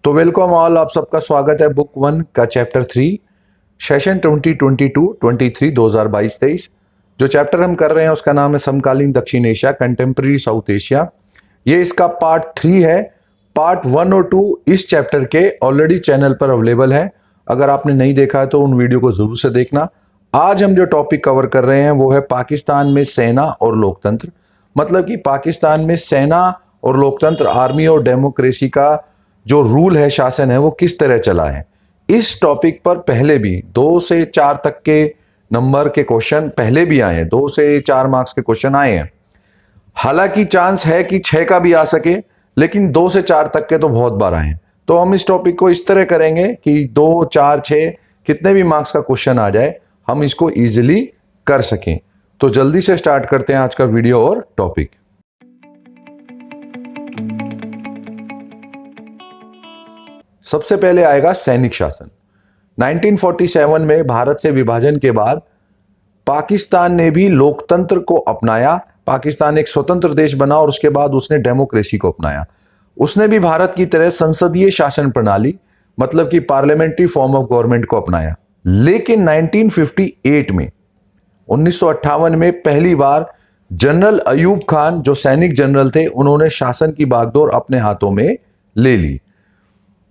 तो welcome all, आप सबका स्वागत है बुक 1 का चैप्टर 3 सेशन 2022-23 2022-23। जो चैप्टर हम कर रहे हैं उसका नाम है समकालीन दक्षिण एशिया, कंटेम्प्रेरी साउथ एशिया। ये इसका पार्ट 3 है। पार्ट 1 और 2 इस चैप्टर के ऑलरेडी चैनल पर अवेलेबल है। अगर आपने नहीं देखा है तो उन वीडियो को जरूर से देखना। आज हम जो टॉपिक कवर कर रहे हैं वो है पाकिस्तान में सेना और लोकतंत्र। मतलब कि पाकिस्तान में सेना और लोकतंत्र, आर्मी और डेमोक्रेसी का जो रूल है, शासन है, वो किस तरह चला है। इस टॉपिक पर पहले भी 2 से 4 तक के नंबर के क्वेश्चन पहले भी आए हैं, 2 से 4 मार्क्स के क्वेश्चन आए हैं। हालांकि चांस है कि 6 का भी आ सके, लेकिन 2 से 4 तक के तो बहुत बार आए हैं। तो हम इस टॉपिक को इस तरह करेंगे कि 2, 4, 6 कितने भी मार्क्स का क्वेश्चन आ जाए, हम इसको इजिली कर सकें। तो जल्दी से स्टार्ट करते हैं आज का वीडियो और टॉपिक। सबसे पहले आएगा सैनिक शासन। 1947 में भारत से विभाजन के बाद पाकिस्तान ने भी लोकतंत्र को अपनाया। पाकिस्तान एक स्वतंत्र देश बना और उसके बाद उसने डेमोक्रेसी को अपनाया। उसने भी भारत की तरह संसदीय शासन प्रणाली, मतलब कि पार्लियामेंट्री फॉर्म ऑफ गवर्नमेंट को अपनाया। लेकिन 1958 में 1958 में पहली बार जनरल अयूब खान, जो सैनिक जनरल थे, उन्होंने शासन की बागडोर अपने हाथों में ले ली।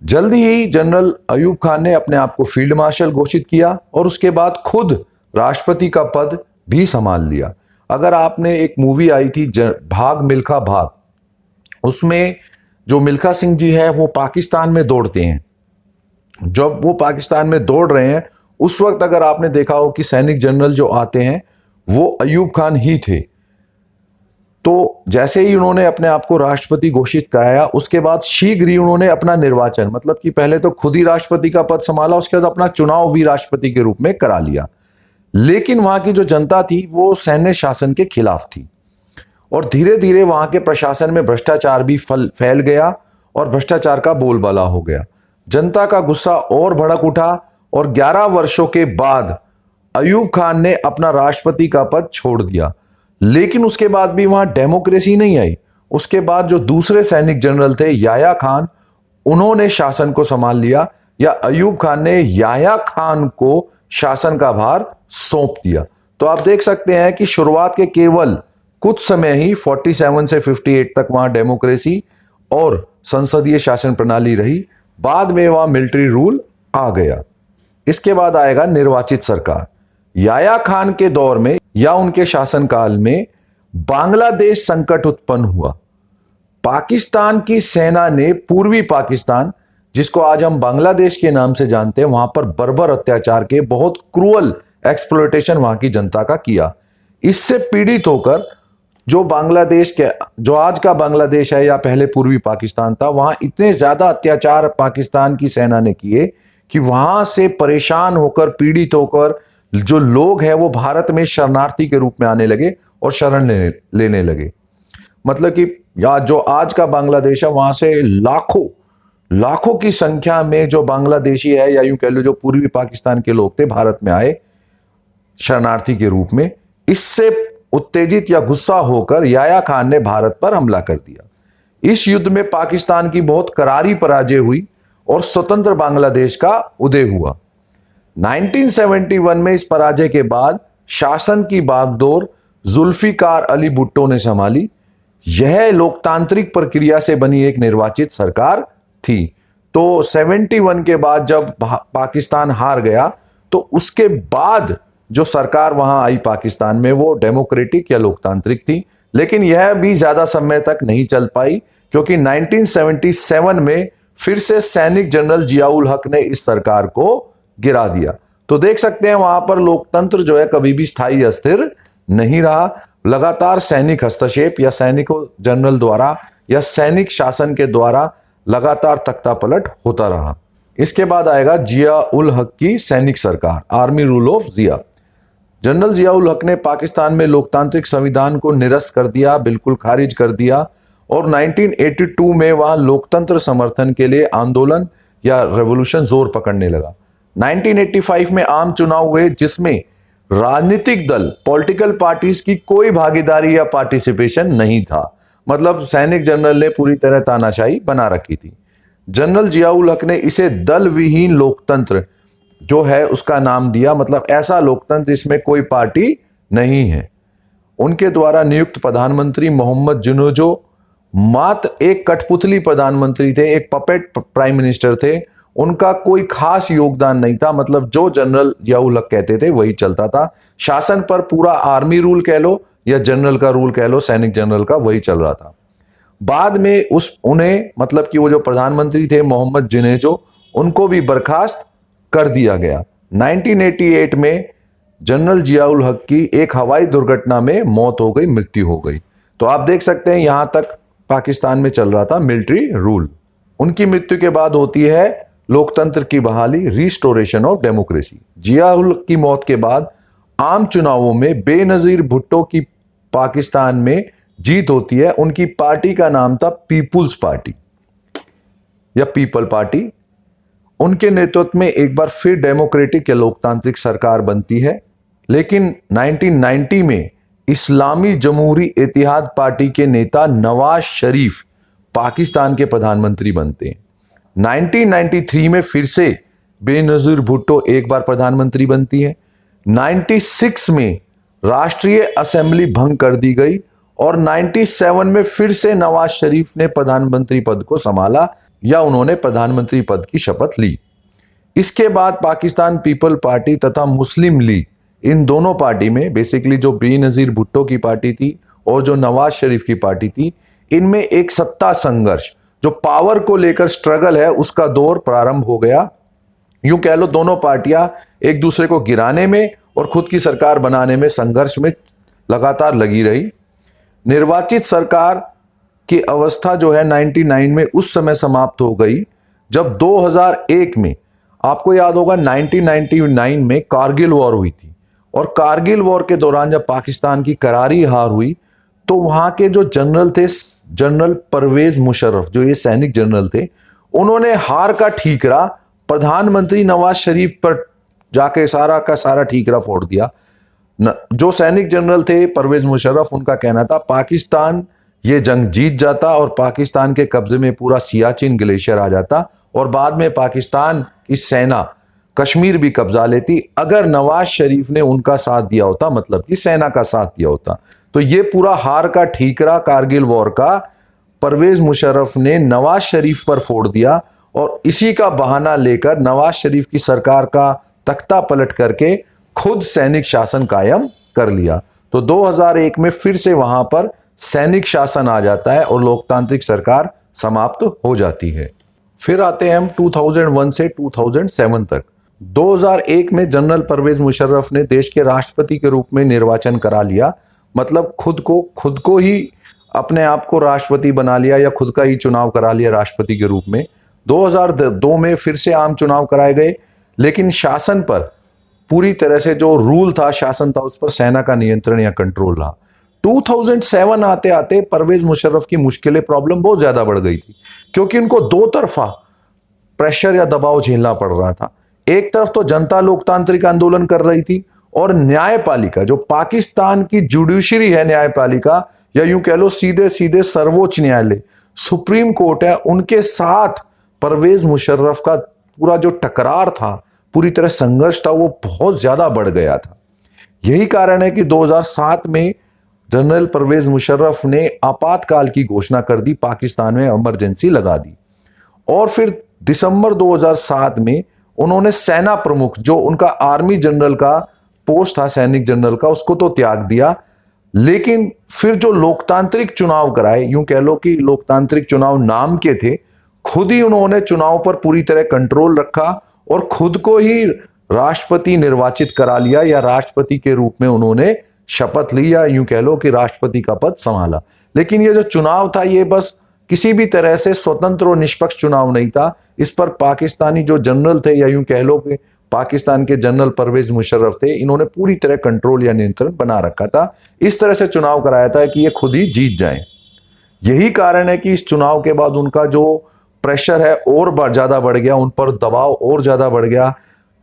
जल्दी ही जनरल अयूब खान ने अपने आप को फील्ड मार्शल घोषित किया और उसके बाद खुद राष्ट्रपति का पद भी संभाल लिया। अगर आपने एक मूवी आई थी भाग मिल्खा भाग, उसमें जो मिल्खा सिंह जी है वो पाकिस्तान में दौड़ते हैं। जब वो पाकिस्तान में दौड़ रहे हैं उस वक्त अगर आपने देखा हो कि सैनिक जनरल जो आते हैं वो अयूब खान ही थे। तो जैसे ही उन्होंने अपने आप को राष्ट्रपति घोषित कराया, उसके बाद शीघ्र ही उन्होंने अपना निर्वाचन, मतलब कि पहले तो खुद ही राष्ट्रपति का पद संभाला, उसके बाद अपना चुनाव भी राष्ट्रपति के रूप में करा लिया। लेकिन वहां की जो जनता थी वो सैन्य शासन के खिलाफ थी और धीरे धीरे वहां के प्रशासन में भ्रष्टाचार भी फैल गया और भ्रष्टाचार का बोलबाला हो गया। जनता का गुस्सा और भड़क उठा और 11 वर्षों के बाद अयूब खान ने अपना राष्ट्रपति का पद छोड़ दिया। लेकिन उसके बाद भी वहां डेमोक्रेसी नहीं आई। उसके बाद जो दूसरे सैनिक जनरल थे याया खान, उन्होंने शासन को संभाल लिया, या अयूब खान ने याया खान को शासन का भार सौंप दिया। तो आप देख सकते हैं कि शुरुआत के केवल कुछ समय ही 47 से 58 तक वहां डेमोक्रेसी और संसदीय शासन प्रणाली रही। बाद में वहां मिलिट्री रूल आ गया। इसके बाद आएगा निर्वाचित सरकार। याया खान के दौर में या उनके शासनकाल में बांग्लादेश संकट उत्पन्न हुआ। पाकिस्तान की सेना ने पूर्वी पाकिस्तान, जिसको आज हम बांग्लादेश के नाम से जानते हैं, वहां पर बर्बर अत्याचार के, बहुत क्रूअल एक्सप्लॉयटेशन वहां की जनता का किया। इससे पीड़ित होकर जो बांग्लादेश के, जो आज का बांग्लादेश है या पहले पूर्वी पाकिस्तान था, वहां इतने ज्यादा अत्याचार पाकिस्तान की सेना ने किए कि वहां से परेशान होकर, पीड़ित होकर जो लोग हैं वो भारत में शरणार्थी के रूप में आने लगे और शरण लेने लगे। मतलब कि या जो आज का बांग्लादेश है वहां से लाखों लाखों की संख्या में जो बांग्लादेशी है, या यूं कह लो जो पूर्वी पाकिस्तान के लोग थे, भारत में आए शरणार्थी के रूप में। इससे उत्तेजित या गुस्सा होकर याया खान ने भारत पर हमला कर दिया। इस युद्ध में पाकिस्तान की बहुत करारी पराजय हुई और स्वतंत्र बांग्लादेश का उदय हुआ। 1971 में इस पराजय के बाद शासन की बागडोर जुल्फिकार अली भुट्टो ने संभाली। यह लोकतांत्रिक प्रक्रिया से बनी एक निर्वाचित सरकार थी। तो 71 के बाद जब पाकिस्तान हार गया तो उसके बाद जो सरकार वहां आई पाकिस्तान में वो डेमोक्रेटिक या लोकतांत्रिक थी। लेकिन यह भी ज्यादा समय तक नहीं चल पाई क्योंकि 1977 में फिर से सैनिक जनरल जियाउल हक ने इस सरकार को गिरा दिया। तो देख सकते हैं वहां पर लोकतंत्र जो है कभी भी स्थायी अस्थिर नहीं रहा। लगातार सैनिक हस्तक्षेप या सैनिकों जनरल द्वारा या सैनिक शासन के द्वारा लगातार तख्ता पलट होता रहा। इसके बाद आएगा जिया उल हक की सैनिक सरकार, army rule of Zia. General Zia ul Haq ने पाकिस्तान में लोकतांत्रिक संविधान को निरस्त कर दिया, बिल्कुल खारिज कर दिया और 1982 में वहां लोकतंत्र समर्थन के लिए आंदोलन या रेवोल्यूशन जोर पकड़ने लगा। 1985 में आम चुनाव हुए जिसमें राजनीतिक दल, पॉलिटिकल पार्टीज की कोई भागीदारी या पार्टिसिपेशन नहीं था। मतलब सैनिक जनरल ने पूरी तरह तानाशाही बना रखी थी। जनरल जियाउल हक ने इसे दल विहीन लोकतंत्र जो है उसका नाम दिया, मतलब ऐसा लोकतंत्र जिसमें कोई पार्टी नहीं है। उनके द्वारा नियुक्त प्रधानमंत्री मोहम्मद जुनेजो मात्र एक कठपुतली प्रधानमंत्री थे, एक पपेट प्राइम मिनिस्टर थे। उनका कोई खास योगदान नहीं था, मतलब जो जनरल जियाउल हक कहते थे वही चलता था। शासन पर पूरा आर्मी रूल कह लो या जनरल का रूल कह लो, सैनिक जनरल का, वही चल रहा था। बाद में उन्हें मतलब कि वो जो प्रधानमंत्री थे मोहम्मद जुनेजो, उनको भी बर्खास्त कर दिया गया। 1988 में जनरल जियाउल हक की एक हवाई दुर्घटना में मौत हो गई, मृत्यु हो गई। तो आप देख सकते हैं यहां तक पाकिस्तान में चल रहा था मिलिट्री रूल। उनकी मृत्यु के बाद होती है लोकतंत्र की बहाली, रिस्टोरेशन ऑफ डेमोक्रेसी। जियाउल हक की मौत के बाद आम चुनावों में बेनजीर भुट्टो की पाकिस्तान में जीत होती है। उनकी पार्टी का नाम था पीपुल्स पार्टी या पीपल पार्टी। उनके नेतृत्व में एक बार फिर डेमोक्रेटिक या लोकतांत्रिक सरकार बनती है। लेकिन 1990 में इस्लामी जमहूरी इत्तेहाद पार्टी के नेता नवाज शरीफ पाकिस्तान के प्रधानमंत्री बनते हैं। 1993 में फिर से बेनजीर भुट्टो एक बार प्रधानमंत्री बनती है। 96 में राष्ट्रीय असेंबली भंग कर दी गई और 97 में फिर से नवाज शरीफ ने प्रधानमंत्री पद को संभाला या उन्होंने प्रधानमंत्री पद की शपथ ली। इसके बाद पाकिस्तान पीपल पार्टी तथा मुस्लिम लीग, इन दोनों पार्टी में बेसिकली जो बेनजीर भुट्टो की पार्टी थी और जो नवाज शरीफ की पार्टी थी, इनमें एक सत्ता संघर्ष, जो पावर को लेकर स्ट्रगल है, उसका दौर प्रारंभ हो गया। यूं कह लो दोनों पार्टियां एक दूसरे को गिराने में और खुद की सरकार बनाने में संघर्ष में लगातार लगी रही। निर्वाचित सरकार की अवस्था जो है 99 में उस समय समाप्त हो गई जब 2001 में, आपको याद होगा 1999 में कारगिल वॉर हुई थी। और कारगिल वॉर के दौरान जब पाकिस्तान की करारी हार हुई तो वहां के जो जनरल थे, जनरल परवेज मुशर्रफ, जो ये सैनिक जनरल थे, उन्होंने हार का ठीकरा प्रधानमंत्री नवाज शरीफ पर जाके सारा का सारा ठीकरा फोड़ दिया। जो सैनिक जनरल थे परवेज मुशर्रफ, उनका कहना था पाकिस्तान ये जंग जीत जाता और पाकिस्तान के कब्जे में पूरा सियाचिन ग्लेशियर आ जाता और बाद में पाकिस्तान की सेना कश्मीर भी कब्जा लेती अगर नवाज शरीफ ने उनका साथ दिया होता, मतलब कि सेना का साथ दिया होता। तो ये पूरा हार का ठीकरा कारगिल वॉर का परवेज मुशर्रफ ने नवाज शरीफ पर फोड़ दिया और इसी का बहाना लेकर नवाज शरीफ की सरकार का तख्ता पलट करके खुद सैनिक शासन कायम कर लिया। तो 2001 में फिर से वहां पर सैनिक शासन आ जाता है और लोकतांत्रिक सरकार समाप्त हो जाती है। फिर आते हैं हम 2001 से 2007 तक। 2001 में जनरल परवेज मुशर्रफ ने देश के राष्ट्रपति के रूप में निर्वाचन करा लिया, मतलब खुद को ही अपने आप को राष्ट्रपति बना लिया या खुद का ही चुनाव करा लिया राष्ट्रपति के रूप में। 2002 में फिर से आम चुनाव कराए गए, लेकिन शासन पर पूरी तरह से जो रूल था, शासन था, उस पर सेना का नियंत्रण या कंट्रोल रहा। 2007 आते आते परवेज मुशर्रफ की मुश्किलें, प्रॉब्लम बहुत ज्यादा बढ़ गई थी क्योंकि उनको दो तरफा प्रेशर या दबाव झेलना पड़ रहा था। एक तरफ तो जनता लोकतांत्रिक आंदोलन कर रही थी और न्यायपालिका, जो पाकिस्तान की जुडिशरी है न्यायपालिका, या यूं कह लो सीधे सीधे सर्वोच्च न्यायालय, सुप्रीम कोर्ट है, उनके साथ परवेज मुशर्रफ का पूरा जो टकरार था, पूरी तरह संघर्ष था, वो बहुत ज्यादा बढ़ गया था। यही कारण है कि 2007 में जनरल परवेज मुशर्रफ ने आपातकाल की घोषणा कर दी, पाकिस्तान में इमरजेंसी लगा दी। और फिर दिसंबर 2007 में उन्होंने सेना प्रमुख, जो उनका आर्मी जनरल का पोस्ट था, सैनिक जनरल का, उसको तो त्याग दिया, लेकिन फिर जो लोकतांत्रिक चुनाव कराए, यूं कह लो कि लोकतांत्रिक चुनाव नाम के थे, खुद ही उन्होंने चुनाव पर पूरी तरह कंट्रोल रखा और खुद को ही राष्ट्रपति निर्वाचित करा लिया या राष्ट्रपति के रूप में उन्होंने शपथ ली, या यूं कह लो कि राष्ट्रपति का पद संभाला। लेकिन ये जो चुनाव था, ये बस किसी भी तरह से स्वतंत्र और निष्पक्ष चुनाव नहीं था। इस पर पाकिस्तानी जो जनरल थे, या यूं कह लो कि पाकिस्तान के जनरल परवेज मुशर्रफ थे, इन्होंने पूरी तरह कंट्रोल या नियंत्रण बना रखा था। इस तरह से चुनाव कराया था कि ये खुद ही जीत जाएं। यही कारण है कि इस चुनाव के बाद उनका जो प्रेशर है और ज्यादा बढ़ गया, उन पर दबाव और ज्यादा बढ़ गया।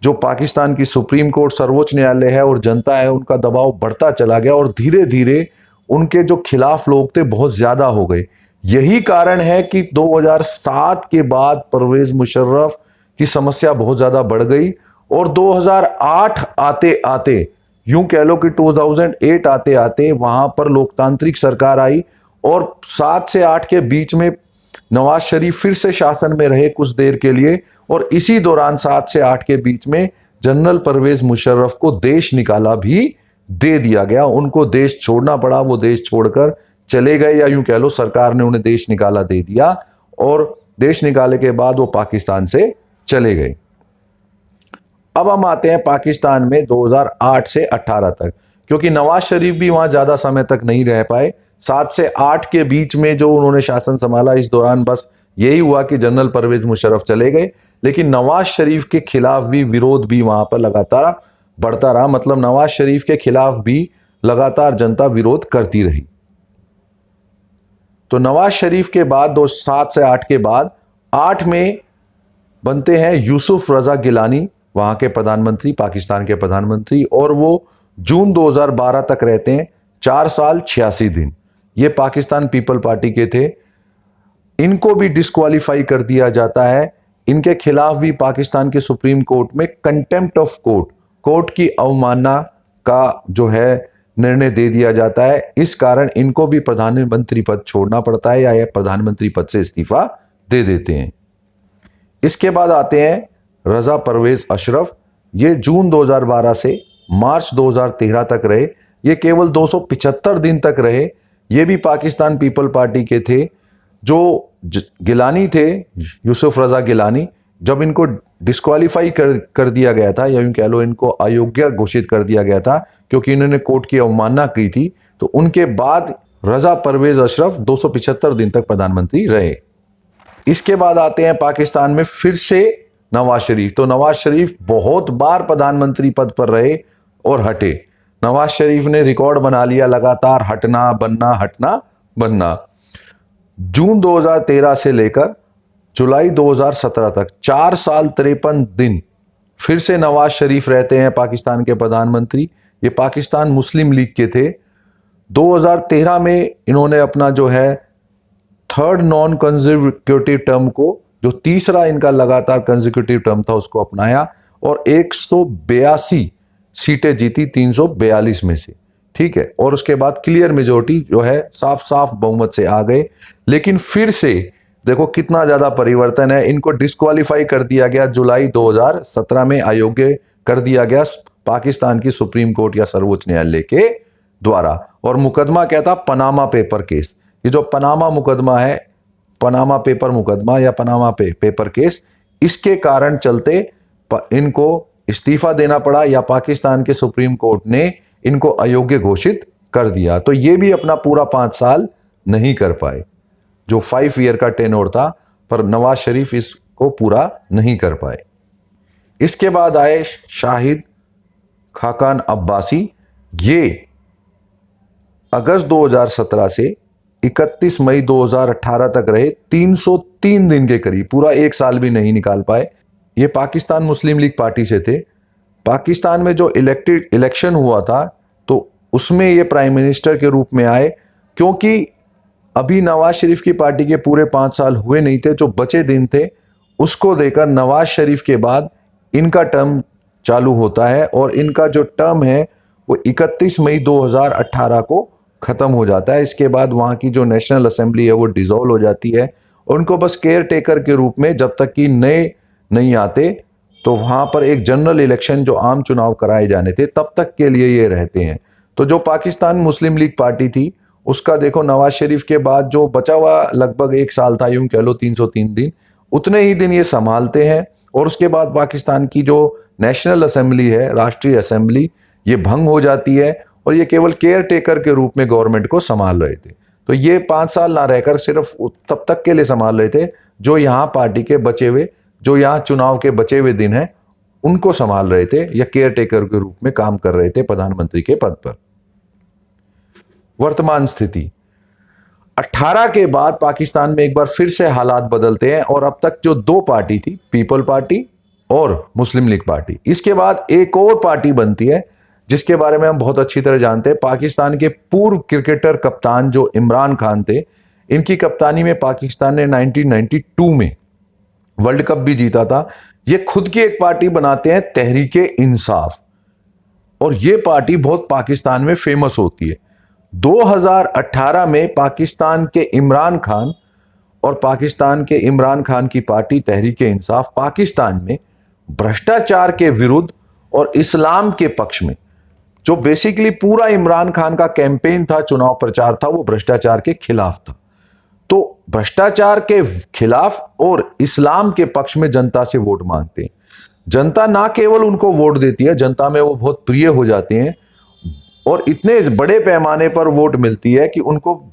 जो पाकिस्तान की सुप्रीम कोर्ट, सर्वोच्च न्यायालय है और जनता है, उनका दबाव बढ़ता चला गया और धीरे धीरे उनके जो खिलाफ लोग थे बहुत ज्यादा हो गए। यही कारण है कि 2007 के बाद परवेज मुशर्रफ की समस्या बहुत ज्यादा बढ़ गई और 2008 आते आते, यूं कह लो कि 2008 आते आते वहां पर लोकतांत्रिक सरकार आई और 7 से 8 के बीच में नवाज शरीफ फिर से शासन में रहे कुछ देर के लिए और इसी दौरान 7 से 8 के बीच में जनरल परवेज मुशर्रफ को देश निकाला भी दे दिया गया। उनको देश छोड़ना पड़ा, वो देश छोड़कर चले गए, या यूं कह लो सरकार ने उन्हें देश निकाला दे दिया और देश निकाले के बाद वो पाकिस्तान से चले गए। अब हम आते हैं पाकिस्तान में 2008 से 18 तक, क्योंकि नवाज शरीफ भी वहां ज्यादा समय तक नहीं रह पाए। 7 से 8 के बीच में जो उन्होंने शासन संभाला, इस दौरान बस यही हुआ कि जनरल परवेज मुशर्रफ चले गए, लेकिन नवाज शरीफ के खिलाफ भी विरोध भी वहां पर लगातार बढ़ता रहा। मतलब नवाज शरीफ के खिलाफ भी लगातार जनता विरोध करती रही। तो नवाज शरीफ के बाद 7 से 8 के बाद 8 में बनते हैं यूसुफ रजा गिलानी, वहां के प्रधानमंत्री, पाकिस्तान के प्रधानमंत्री, और वो जून 2012 तक रहते हैं, 4 साल 86 दिन। ये पाकिस्तान पीपल पार्टी के थे। इनको भी डिस्क्वालीफाई कर दिया जाता है। इनके खिलाफ भी पाकिस्तान के सुप्रीम कोर्ट में कंटेम्प्ट ऑफ कोर्ट की अवमानना का जो है निर्णय दे दिया जाता है। इस कारण इनको भी प्रधानमंत्री पद छोड़ना पड़ता है, या ये प्रधानमंत्री पद से इस्तीफा दे देते हैं। इसके बाद आते हैं रजा परवेज अशरफ। ये जून 2012 से मार्च 2013 तक रहे। ये केवल 275 दिन तक रहे। ये भी पाकिस्तान पीपल पार्टी के थे। जो गिलानी थे, यूसुफ रजा गिलानी, जब इनको डिस्क्वालीफाई कर दिया गया था, या यूं कह लो इनको अयोग्य घोषित कर दिया गया था क्योंकि इन्होंने कोर्ट की अवमानना की थी, तो उनके बाद रजा परवेज अशरफ 275 दिन तक प्रधानमंत्री रहे। इसके बाद आते हैं पाकिस्तान में फिर से नवाज शरीफ। तो नवाज शरीफ बहुत बार प्रधानमंत्री पद पर रहे और हटे। नवाज शरीफ ने रिकॉर्ड बना लिया लगातार हटना बनना हटना बनना। जून 2013 से लेकर जुलाई 2017 तक 4 साल 53 दिन फिर से नवाज शरीफ रहते हैं पाकिस्तान के प्रधानमंत्री। ये पाकिस्तान मुस्लिम लीग के थे। 2013 में इन्होंने अपना जो है थर्ड नॉन कंजिक्यूटिव टर्म को, जो तीसरा इनका लगातार कंजिक्यूटिव टर्म था, उसको अपनाया और 182 सीटें जीती 342 में से। ठीक है, और उसके बाद क्लियर मेजोरिटी जो है साफ साफ बहुमत से आ गए। लेकिन फिर से देखो कितना ज्यादा परिवर्तन है। इनको डिस्क्वालीफाई कर दिया गया जुलाई 2017 में, अयोग्य कर दिया गया पाकिस्तान की सुप्रीम कोर्ट या सर्वोच्च न्यायालय के द्वारा। और मुकदमा क्या था? Panama paper case. ये जो पनामा मुकदमा है, पनामा पेपर मुकदमा या पनामा पेपर केस, इसके कारण चलते इनको इस्तीफा देना पड़ा, या पाकिस्तान के सुप्रीम कोर्ट ने इनको अयोग्य घोषित कर दिया। तो ये भी अपना पूरा 5 साल नहीं कर पाए, जो 5 ईयर का टेन्योर था, पर नवाज शरीफ इसको पूरा नहीं कर पाए। इसके बाद आए शाहिद खाकान अब्बासी। ये अगस्त 2017 से 31 मई 2018 तक रहे, 303 दिन के करीब, पूरा 1 साल भी नहीं निकाल पाए। ये पाकिस्तान मुस्लिम लीग पार्टी से थे। पाकिस्तान में जो इलेक्शन हुआ था, तो उसमें ये प्राइम मिनिस्टर के रूप में आए, क्योंकि अभी नवाज शरीफ की पार्टी के पूरे 5 साल हुए नहीं थे। जो बचे दिन थे उसको देकर नवाज शरीफ के बाद इनका टर्म चालू होता है, और इनका जो टर्म है वो 31 मई 2018 को खत्म हो जाता है। इसके बाद वहाँ की जो नेशनल असेंबली है वो डिसॉल्व हो जाती है। उनको बस केयर टेकर के रूप में, जब तक कि नए नहीं आते, तो वहाँ पर एक जनरल इलेक्शन, जो आम चुनाव कराए जाने थे, तब तक के लिए ये रहते हैं। तो जो पाकिस्तान मुस्लिम लीग पार्टी थी, उसका देखो नवाज शरीफ के बाद जो बचा हुआ लगभग 1 साल था, यूं कह लो 303 दिन, उतने ही दिन ये संभालते हैं। और उसके बाद पाकिस्तान की जो नेशनल असेंबली है, राष्ट्रीय असेंबली, ये भंग हो जाती है और ये केवल केयर टेकर के रूप में गवर्नमेंट को संभाल रहे थे। तो ये 5 साल ना रहकर सिर्फ तब तक के लिए संभाल रहे थे जो यहाँ पार्टी के बचे हुए, जो यहाँ चुनाव के बचे हुए दिन हैं, उनको संभाल रहे थे, या केयर टेकर के रूप में काम कर रहे थे प्रधानमंत्री के पद पर। वर्तमान स्थिति 18 के बाद पाकिस्तान में एक बार फिर से हालात बदलते हैं, और अब तक जो 2 पार्टी थी, पीपल पार्टी और मुस्लिम लीग पार्टी, इसके बाद एक और पार्टी बनती है जिसके बारे में हम बहुत अच्छी तरह जानते हैं। पाकिस्तान के पूर्व क्रिकेटर कप्तान जो इमरान खान थे, इनकी कप्तानी में पाकिस्तान ने 1992 में वर्ल्ड कप भी जीता था। ये खुद की एक पार्टी बनाते हैं, तहरीके इंसाफ, और ये पार्टी बहुत पाकिस्तान में फेमस होती है। 2018 में पाकिस्तान के इमरान खान और पाकिस्तान के इमरान खान की पार्टी तहरीके इंसाफ पाकिस्तान में भ्रष्टाचार के विरुद्ध और इस्लाम के पक्ष में, जो बेसिकली पूरा इमरान खान का कैंपेन था, चुनाव प्रचार था, वो भ्रष्टाचार के खिलाफ था। तो भ्रष्टाचार के खिलाफ और इस्लाम के पक्ष में जनता से वोट मांगते हैं। जनता ना केवल उनको वोट देती है, जनता में वो बहुत प्रिय हो जाते हैं और इतने बड़े पैमाने पर वोट मिलती है कि उनको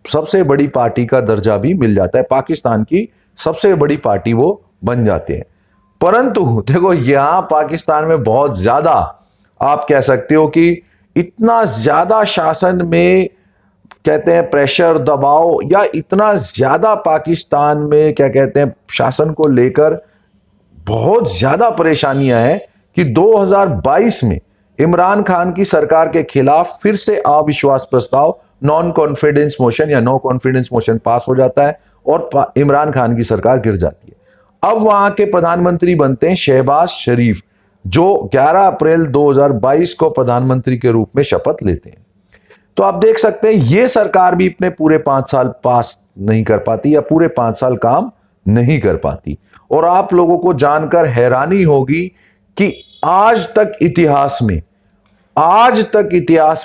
सबसे बड़ी पार्टी का दर्जा भी मिल जाता है, पाकिस्तान की सबसे बड़ी पार्टी वो बन जाते हैं। परंतु देखो, यहां पाकिस्तान में बहुत ज्यादा, आप कह सकते हो कि इतना ज्यादा शासन में कहते हैं प्रेशर, दबाव, या इतना ज्यादा पाकिस्तान में क्या कहते हैं शासन को लेकर बहुत ज्यादा परेशानियां हैं कि 2022 में इमरान खान की सरकार के खिलाफ फिर से अविश्वास प्रस्ताव, नॉन कॉन्फिडेंस मोशन या नो कॉन्फिडेंस मोशन पास हो जाता है और इमरान खान की सरकार गिर जाती है। अब वहां के प्रधानमंत्री बनते हैं शहबाज शरीफ, जो 11 अप्रैल 2022 को प्रधानमंत्री के रूप में शपथ लेते हैं। तो आप देख सकते हैं ये सरकार भी अपने पूरे 5 साल पास नहीं कर पाती या पूरे 5 साल काम नहीं कर पाती। और आप लोगों को जानकर हैरानी होगी कि आज तक इतिहास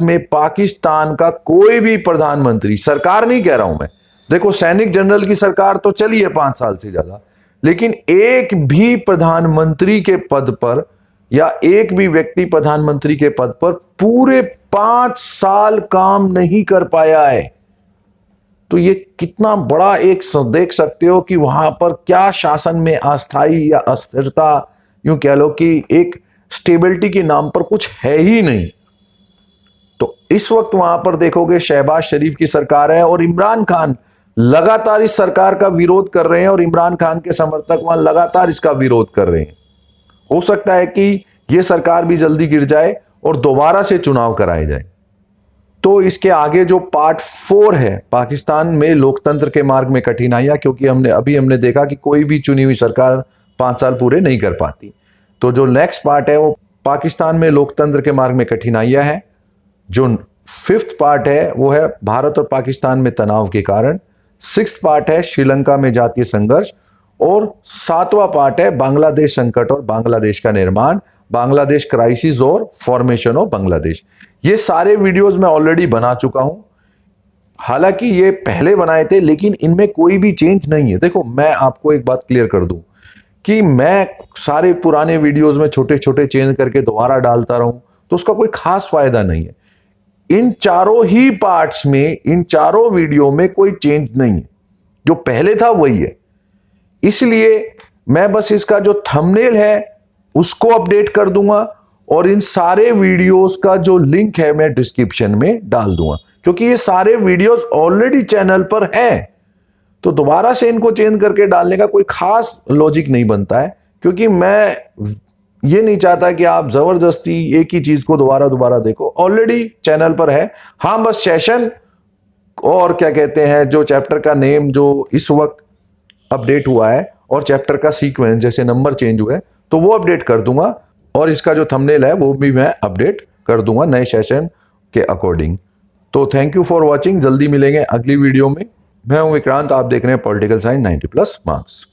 में पाकिस्तान का कोई भी प्रधानमंत्री, सरकार नहीं कह रहा हूं मैं, देखो सैनिक जनरल की सरकार तो चली है 5 साल से ज्यादा, लेकिन एक भी प्रधानमंत्री के पद पर या एक भी व्यक्ति प्रधानमंत्री के पद पर पूरे 5 साल काम नहीं कर पाया है। तो ये कितना बड़ा एक देख सकते हो कि वहां पर क्या शासन में अस्थाई या अस्थिरता, यूं कह लो कि एक स्टेबिलिटी के नाम पर कुछ है ही नहीं। तो इस वक्त वहां पर देखोगे शहबाज शरीफ की सरकार है और इमरान खान लगातार इस सरकार का विरोध कर रहे हैं और इमरान खान के समर्थक वहां लगातार इसका विरोध कर रहे हैं। हो सकता है कि यह सरकार भी जल्दी गिर जाए और दोबारा से चुनाव कराए जाए। तो इसके आगे जो पार्ट 4 है, पाकिस्तान में लोकतंत्र के मार्ग में कठिनाइयां, क्योंकि हमने देखा कि कोई भी चुनी हुई सरकार 5 साल पूरे नहीं कर पाती। तो जो नेक्स्ट पार्ट है वो पाकिस्तान में लोकतंत्र के मार्ग में कठिनाइयां है। जो 5th पार्ट है वो है भारत और पाकिस्तान में तनाव के कारण। 6th पार्ट है श्रीलंका में जातीय संघर्ष। और 7वां पार्ट है बांग्लादेश संकट और बांग्लादेश का निर्माण, बांग्लादेश क्राइसिस और फॉर्मेशन ऑफ बांग्लादेश। ये सारे वीडियोस मैं ऑलरेडी बना चुका हूं, हालांकि ये पहले बनाए थे, लेकिन इनमें कोई भी चेंज नहीं है। देखो, मैं आपको एक बात क्लियर कर दूं कि मैं सारे पुराने वीडियोस में छोटे छोटे चेंज करके दोबारा डालता रहूं तो उसका कोई खास फायदा नहीं है। इन चारों ही पार्ट्स में, इन चारों वीडियो में कोई चेंज नहीं है, जो पहले था वही है। इसलिए मैं बस इसका जो थंबनेल है उसको अपडेट कर दूंगा और इन सारे वीडियोस का जो लिंक है मैं डिस्क्रिप्शन में डाल दूंगा, क्योंकि ये सारे वीडियोस ऑलरेडी चैनल पर हैं। तो दोबारा से इनको चेंज करके डालने का कोई खास लॉजिक नहीं बनता है, क्योंकि मैं ये नहीं चाहता कि आप जबरदस्ती एक ही चीज को दोबारा दोबारा देखो, ऑलरेडी चैनल पर है। हाँ, बस सेशन और क्या कहते हैं जो चैप्टर का नेम जो इस वक्त अपडेट हुआ है और चैप्टर का सीक्वेंस जैसे नंबर चेंज हुए तो वो अपडेट कर दूंगा, और इसका जो थंबनेल है वो भी मैं अपडेट कर दूंगा नए सेशन के अकॉर्डिंग। तो थैंक यू फॉर वॉचिंग, जल्दी मिलेंगे अगली वीडियो में। मैं हूं विक्रांत, आप देख रहे हैं पॉलिटिकल साइंस 90+ मार्क्स।